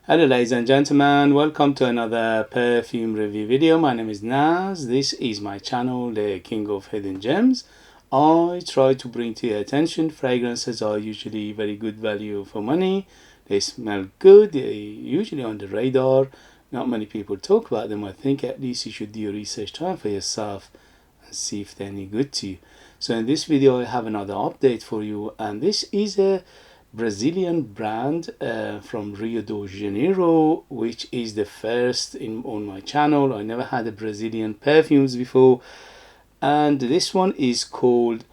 Hello ladies and gentlemen, welcome to another perfume review video. My name is Naz. This is my channel, the King of Hidden Gems. I try to bring to your attention fragrances are usually very good value for money. They smell good, they're usually on the radar. Not many people talk about them. I think at least you should do your research time for yourself and see if they're any good to you. So in this video I have another update for you, and this is a Brazilian brand from Rio de Janeiro, which is the first on my channel. I never had a Brazilian perfumes before, and this one is called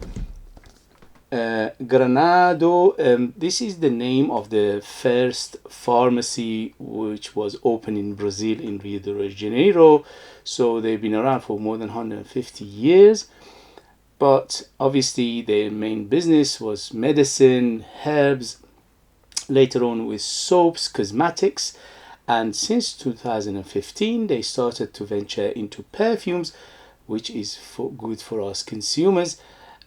Granado. This is the name of the first pharmacy which was opened in Brazil, in Rio de Janeiro. So they've been around for more than 150 years. But obviously their main business was medicine, herbs, later on with soaps, cosmetics, and since 2015 they started to venture into perfumes, which is good for us consumers.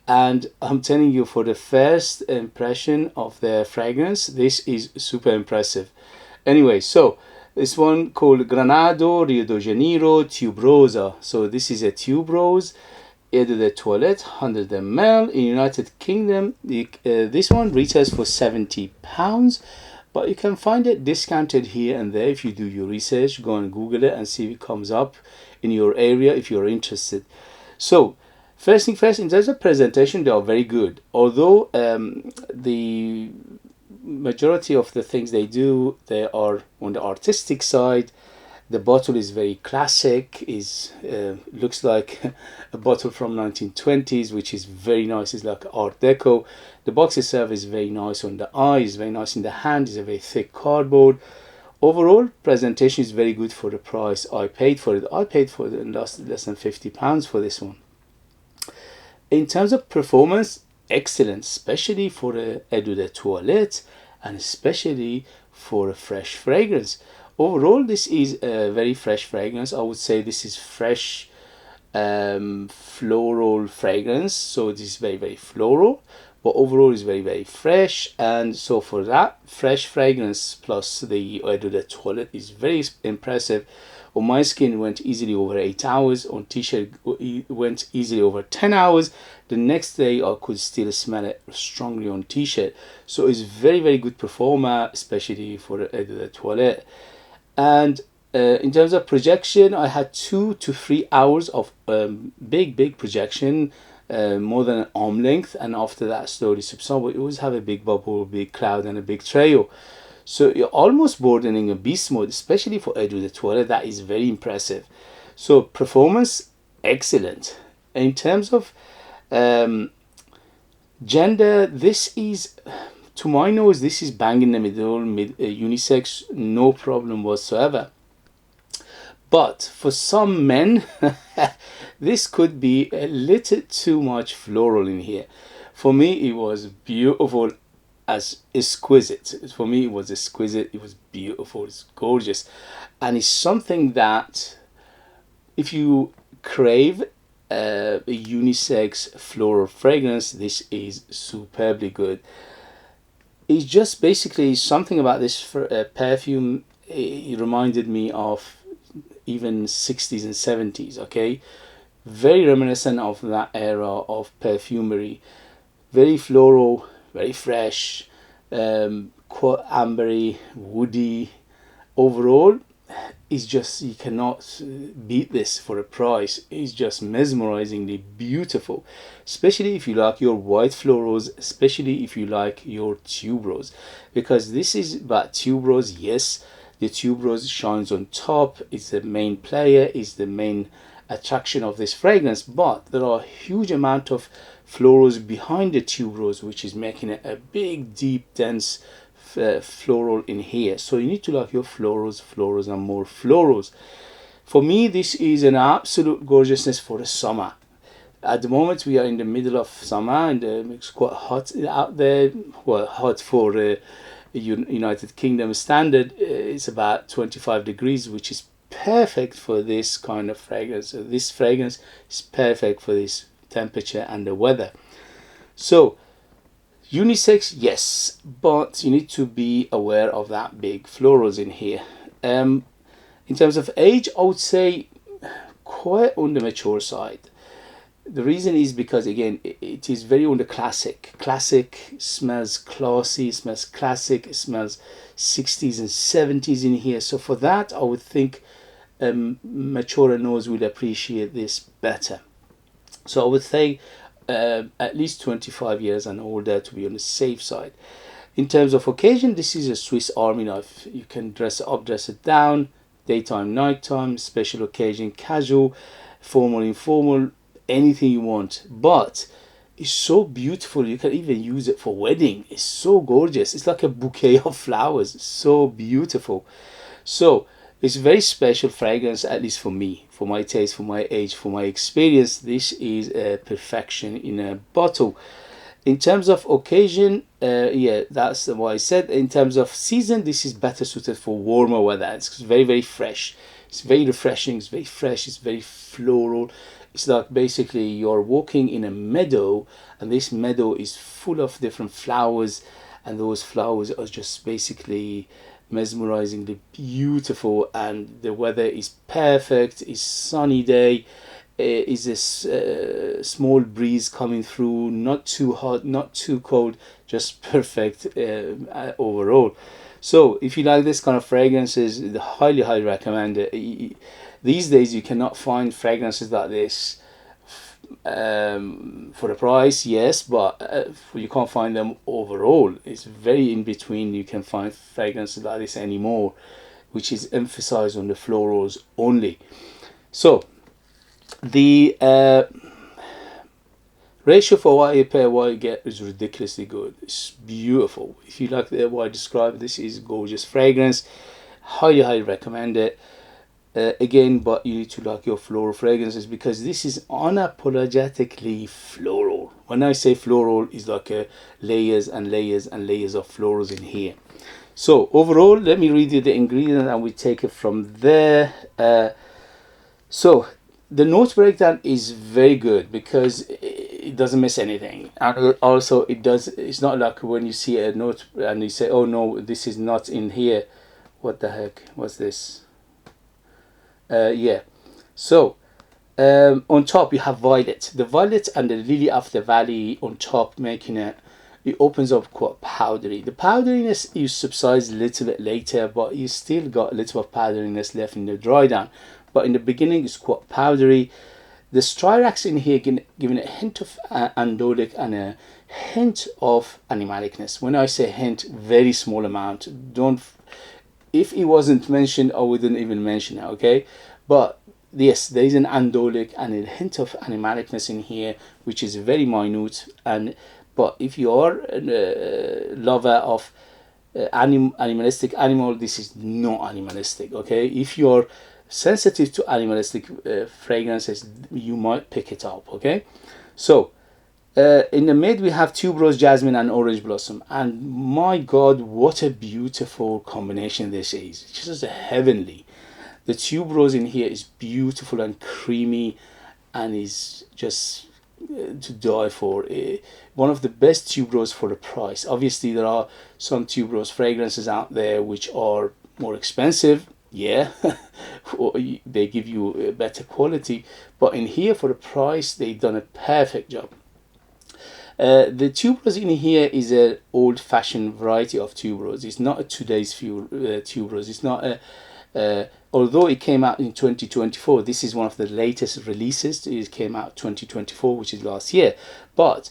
And I'm telling you, for the first impression of their fragrance, this is super impressive. Anyway, so this one called Granado Rio de Janeiro Tuberosa. So this is a tuberose. EDT Toilette 100ml. In United Kingdom, this one retails for £70, but you can find it discounted here and there. If you do your research, go and Google it and see if it comes up in your area if you're interested. So first thing first, in terms of presentation, they are very good, although the majority of the things they do, they are on the artistic side. The bottle is very classic, looks like a bottle from 1920s, which is very nice. It's like Art Deco. The box itself is very nice on the eye, is very nice in the hand, it's a very thick cardboard. Overall, presentation is very good for the price I paid for it. I paid for it less than £50 for this one. In terms of performance, excellent, especially for the Eau de Toilette and especially for a fresh fragrance. Overall, this is a very fresh fragrance. I would say this is fresh floral fragrance. So it is very, very floral, but overall is very, very fresh. And so for that fresh fragrance plus the Eau de Toilette is very impressive. On my skin, it went easily over 8 hours. On t-shirt, it went easily over 10 hours. The next day, I could still smell it strongly on t-shirt. So it's very, very good performer, especially for the Eau de Toilette. And in terms of projection, I had 2 to 3 hours of big projection, more than an arm length, and after that slowly subside. You always have a big bubble, big cloud, and a big trail. So you're almost bordering a beast mode, especially for Eau de Toilette. That is very impressive. So performance, excellent. In terms of gender, this is, to my nose, this is bang in the middle, unisex, no problem whatsoever. But for some men, this could be a little too much floral in here. For me, it was beautiful, as exquisite. For me, it was exquisite, it was beautiful, it's gorgeous. And it's something that, if you crave a unisex floral fragrance, this is superbly good. It's just basically something about this perfume. It reminded me of even 60s and 70s, okay? Very reminiscent of that era of perfumery. Very floral, very fresh, quite ambery, woody. Overall, it's just, you cannot beat this for a price. It's just mesmerizingly beautiful, especially if you like your white florals, especially if you like your tuberose, because this is about tuberose. Yes, the tuberose shines on top, it's the main player, is the main attraction of this fragrance, but there are a huge amount of florals behind the tuberose, which is making it a big, deep, dense floral in here. So you need to like your florals and more florals. For me, this is an absolute gorgeousness for the summer. At the moment, we are in the middle of summer, and it's quite hot out there. Well, hot for United Kingdom standard. It's about 25 degrees, which is perfect for this kind of fragrance. So this fragrance is perfect for this temperature and the weather. So Unisex, yes, but you need to be aware of that big florals in here. In terms of age, I would say quite on the mature side. The reason is because, again, it is very on the classic. Classic smells classy, smells classic, it smells 60s and 70s in here. So for that, I would think mature nose will appreciate this better. So I would say at least 25 years and older to be on the safe side. In terms of occasion, this is a Swiss Army knife. You can dress it up, dress it down, daytime, nighttime, special occasion, casual, formal, informal, anything you want. But it's so beautiful, you can even use it for wedding. It's so gorgeous. It's like a bouquet of flowers. It's so beautiful. So it's a very special fragrance, at least for me, for my taste, for my age, for my experience. This is a perfection in a bottle. In terms of occasion, yeah, that's what I said. In terms of season, this is better suited for warmer weather. It's very, very fresh. It's very refreshing. It's very fresh. It's very floral. It's like basically you're walking in a meadow, and this meadow is full of different flowers, and those flowers are just basically mesmerizingly beautiful, and the weather is perfect. It's sunny day. Is this small breeze coming through, not too hot, not too cold, just perfect overall. So if you like this kind of fragrances, highly recommend it. These days you cannot find fragrances like this for the price, yes, but you can't find them overall. It's very in between. You can find fragrances like this anymore, which is emphasized on the florals only. So the ratio for what you pay, what you get is ridiculously good. It's beautiful. If you like what I described, this is gorgeous fragrance. Highly recommend it. Again, but you need to like your floral fragrances, because this is unapologetically floral. When I say floral, it's like layers and layers and layers of florals in here. So overall, let me read you the ingredient and we take it from there. So the note breakdown is very good because it doesn't miss anything, and also it's not like when you see a note and you say, oh no, this is not in here, what the heck, what's this? Yeah, so on top you have violet, the violet and the lily of the valley on top, making it opens up quite powdery. The powderiness you subsides a little bit later, but you still got a little of powderiness left in the dry down, but in the beginning it's quite powdery. The Styrax in here giving a hint of andolic and a hint of animalicness. When I say hint, very small amount. Don't, if it wasn't mentioned, I wouldn't even mention it, okay? But yes, there is an andolic and a hint of animalicness in here, which is very minute. But if you are a lover of animalistic animal, this is not animalistic, okay? If you're sensitive to animalistic fragrances, you might pick it up, okay? So in the mid we have tuberose, jasmine and orange blossom, and my god, what a beautiful combination this is. It's just heavenly. The tuberose in here is beautiful and creamy and is just to die for. One of the best tuberose for the price. Obviously there are some tuberose fragrances out there which are more expensive, yeah, they give you a better quality, but in here for the price they've done a perfect job. The tuberose in here is an old-fashioned variety of tuberose. It's not a today's tuberose. It's not a although it came out in 2024, this is one of the latest releases. It came out 2024, which is last year, but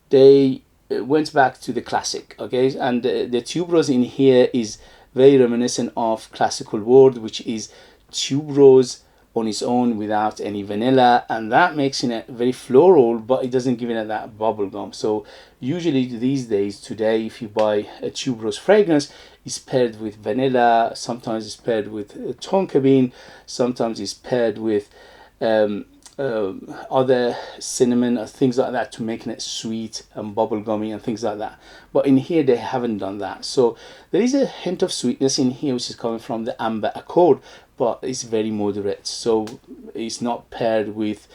they went back to the classic, okay? And the tuberose in here is very reminiscent of classical world, which is tuberose on its own without any vanilla, and that makes it very floral, but it doesn't give it that bubble gum. So usually these days, today, if you buy a tuberose fragrance, it's paired with vanilla, sometimes it's paired with tonka bean, sometimes it's paired with other cinnamon or things like that to make it sweet and bubblegummy and things like that. But in here they haven't done that. So there is a hint of sweetness in here which is coming from the amber accord, but it's very moderate. So it's not paired with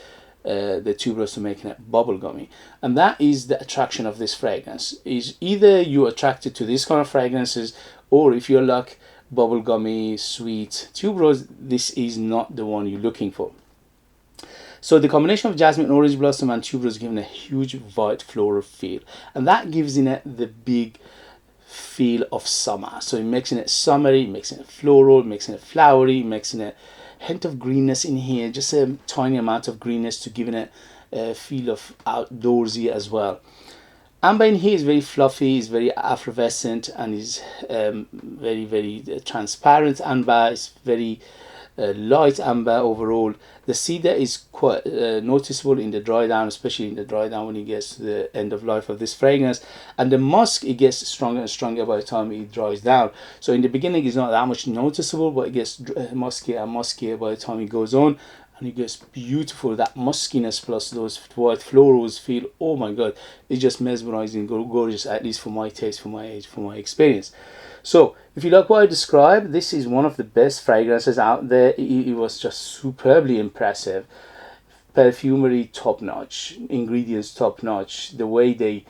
the tuberose to making it bubblegummy. And that is the attraction of this fragrance. Is either you're attracted to this kind of fragrances, or if you're like bubblegummy, sweet tuberose, this is not the one you're looking for. So the combination of jasmine, orange blossom and tuberose giving a huge white floral feel, and that gives in it the big feel of summer. So it makes it summery, it makes it floral, it makes it flowery, it makes it a hint of greenness in here, just a tiny amount of greenness to give it a feel of outdoorsy as well. Amber in here is very fluffy, is very effervescent, and is very transparent amber. It's very light amber overall. The cedar is quite noticeable in the dry down, especially in the dry down when it gets to the end of life of this fragrance. And the musk, it gets stronger and stronger by the time it dries down. So in the beginning it's not that much noticeable, but it gets muskier and muskier by the time it goes on, and it gets beautiful. That muskiness plus those white florals feel, oh my god, it's just mesmerizing, gorgeous, at least for my taste, for my age, for my experience. So if you like what I described, this is one of the best fragrances out there. It was just superbly impressive. Perfumery top notch, ingredients top notch. The way they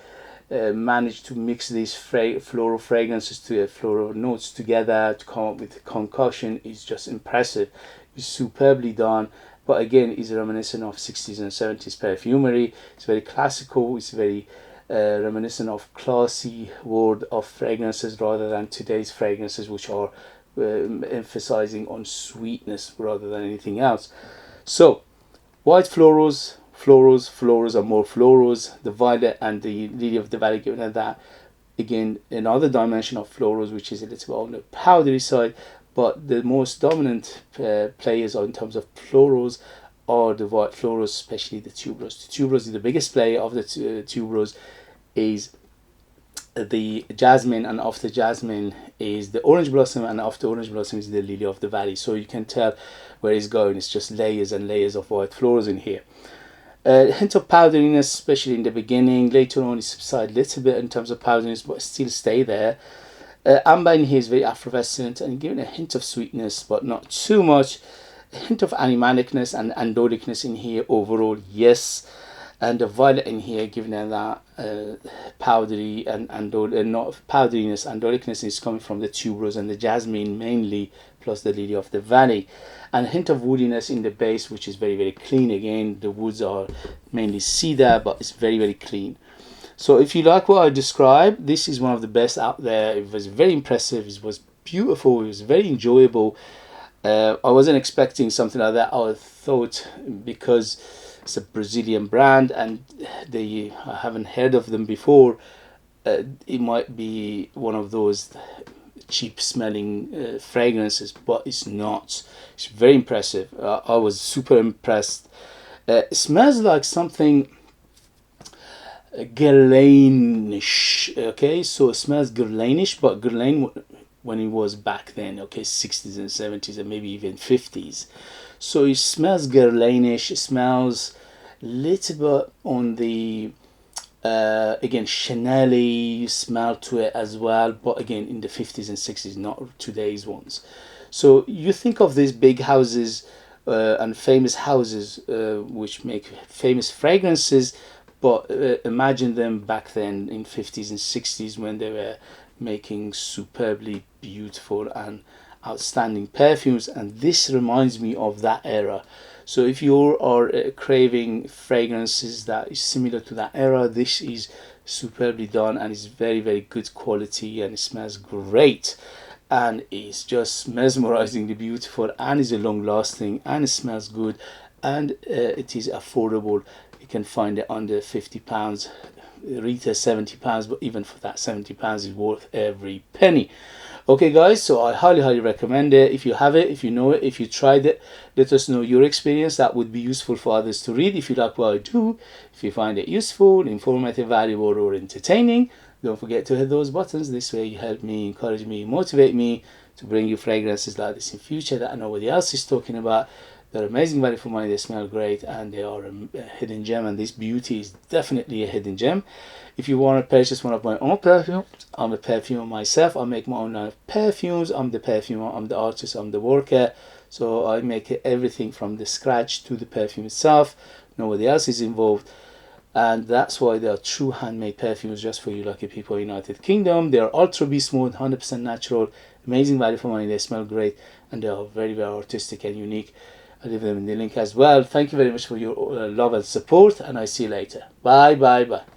managed to mix these floral fragrances to floral notes together to come up with a concoction is just impressive. It's superbly done. But again, it's reminiscent of 60s and 70s perfumery. It's very classical. It's very reminiscent of classy world of fragrances rather than today's fragrances, which are emphasizing on sweetness rather than anything else. So white florals are more florals. The violet and the lily of the valley giving it that, again, another dimension of florals, which is a little bit on the powdery side. But the most dominant players in terms of florals are the white florals, especially the tuberose. The tuberose is the biggest player of the tuberose, is the jasmine, and after jasmine is the orange blossom, and after orange blossom is the lily of the valley. So you can tell where it's going. It's just layers and layers of white florals in here. A hint of powderiness, especially in the beginning. Later on it subsides a little bit in terms of powderiness, but still stay there. Amber in here is very effervescent and giving a hint of sweetness, but not too much. A hint of animaticness and andolicness in here overall, yes. And the violet in here giving it that powdery and not powderiness, andolicness is coming from the tuberose and the jasmine mainly, plus the lily of the valley. And a hint of woodiness in the base, which is very clean. Again, the woods are mainly cedar, but it's very clean. So if you like what I described, this is one of the best out there. It was very impressive, it was beautiful, it was very enjoyable. I wasn't expecting something like that. I thought, because it's a Brazilian brand and I haven't heard of them before, it might be one of those cheap smelling fragrances, but it's not. It's very impressive. I was super impressed. It smells like something guerlainish. Okay, so it smells guerlainish, but guerlain when it was back then, okay, 60s and 70s and maybe even 50s. So it smells guerlainish. It smells a little bit on the again Chanel-y smell to it as well, but again in the 50s and 60s, not today's ones. So you think of these big houses and famous houses which make famous fragrances, but imagine them back then in 50s and 60s when they were making superbly beautiful and outstanding perfumes, and this reminds me of that era. So if you are craving fragrances that is similar to that era, this is superbly done and it's very good quality, and it smells great, and it's just mesmerizingly beautiful, and is a long lasting, and it smells good, and it is affordable. You can find it under £50, retail £70, but even for that £70 is worth every penny. Okay guys, so I highly recommend it. If you have it, if you know it, if you tried it, let us know your experience. That would be useful for others to read. If you like what I do, if you find it useful, informative, valuable, or entertaining, don't forget to hit those buttons. This way you help me, encourage me, motivate me to bring you fragrances like this in future that nobody else is talking about. They're amazing value for money, they smell great, and they are a hidden gem, and this beauty is definitely a hidden gem. If you want to purchase one of my own perfumes, I'm a perfumer myself. I make my own line of perfumes. I'm the perfumer, I'm the artist, I'm the worker. So I make everything from the scratch to the perfume itself. nobody else is involved. And that's why they are true handmade perfumes just for you lucky people in the United Kingdom. They are ultra beast mode, 100% natural, amazing value for money. They smell great, and they are very, very artistic and unique. I'll leave them in the link as well. Thank you very much for your love and support, and I see you later. Bye, bye, bye.